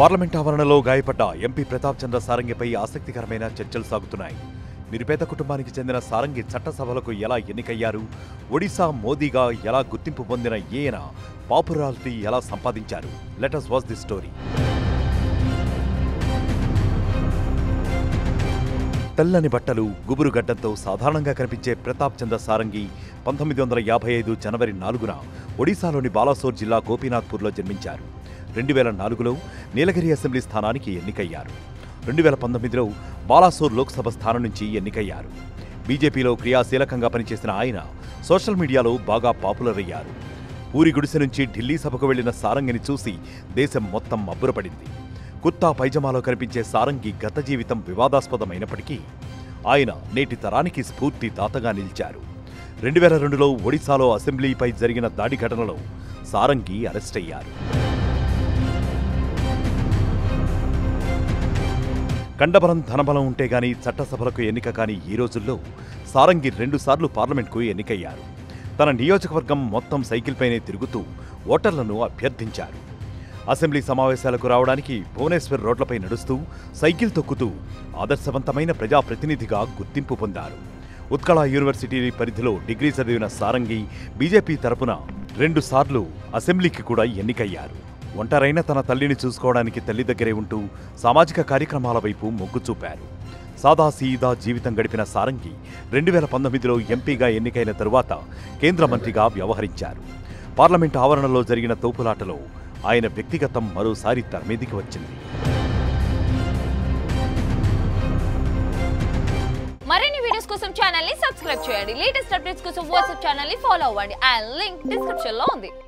Parliament ఆవరణలో గాయపడ్డ MP Pratap Chandra సారంగిపై ఆసక్తికరమైన చర్చలు సాగుతున్నాయి. నిరుపేద కుటుంబానికి చెందిన సారంగి చట్టసభలకు ఎలా ఎన్నికయ్యారు, ఒడిశా మోదీగా ఎలా గుర్తింపు పొందిన ఈయన పాపులారిటీ ఎలా సంపాదించారు? Let us watch the story. తెల్లని బట్టలు, గుబురు గడ్డంతో సాధారణంగా కనిపించే ప్రతాప్ చంద్ర సారంగి 1955 జనవరి 4న ఒడిశాలోని బాలాసోర్ జిల్లా గోపీనాథ్పూర్లో జన్మించారు. 2004లో నీలగిరి అసెంబ్లీ స్థానానికి ఎన్నికయ్యారు. 2019లో బాలాసోర్ లోక్సభ స్థానం నుంచి ఎన్నికయ్యారు. బీజేపీలో క్రియాశీలకంగా పనిచేసిన ఆయన సోషల్ మీడియాలో బాగా పాపులర్ అయ్యారు. ఊరి గుడిసె నుంచి ఢిల్లీ సభకు వెళ్లిన సారంగిని చూసి దేశం మొత్తం అబ్బురపడింది. కుర్తా పైజమాలో కనిపించే సారంగి గత జీవితం వివాదాస్పదమైనప్పటికీ ఆయన నేటి తరానికి స్ఫూర్తి దాతగా నిలిచారు. 2002లో ఒడిశాలో అసెంబ్లీపై జరిగిన దాడి ఘటనలో సారంగి అరెస్ట్ అయ్యారు. కండబలం ధనబలం ఉంటే గాని చట్టసభలకు ఎన్నిక కాని ఈ రోజుల్లో సారంగి 2 సార్లు పార్లమెంట్కు ఎన్నికయ్యారు. తన నియోజకవర్గం మొత్తం సైకిల్పైనే తిరుగుతూ ఓటర్లను అభ్యర్థించారు. అసెంబ్లీ సమావేశాలకు రావడానికి భువనేశ్వర్ రోడ్లపై నడుస్తూ సైకిల్ తొక్కుతూ ఆదర్శవంతమైన ప్రజాప్రతినిధిగా గుర్తింపు పొందారు. ఉత్కళ యూనివర్సిటీ పరిధిలో డిగ్రీ చదివిన సారంగి బీజేపీ తరపున 2 సార్లు అసెంబ్లీకి కూడా ఎన్నికయ్యారు. ఒంటరైన తన తల్లిని చూసుకోవడానికి తల్లి దగ్గరే ఉంటూ సామాజిక కార్యక్రమాల వైపు మొగ్గు చూపారు. సాదాసీదా జీవితం గడిపిన సారంగి 2019లో ఎంపీగా ఎన్నికైన తరువాత కేంద్ర మంత్రిగా వ్యవహరించారు. పార్లమెంట్ ఆవరణలో జరిగిన తోపులాటలో ఆయన వ్యక్తిగతం మరోసారి తెరమీదికి వచ్చింది. మరిన్ని వీడియోస్ కోసం ఛానల్ ని సబ్స్క్రైబ్ చేయండి. లేటెస్ట్ అప్డేట్స్ కోసం వాట్సాప్ ఛానల్ ని ఫాలో అవ్వండి. ఆ లింక్ డిస్క్రిప్షన్ లో ఉంది.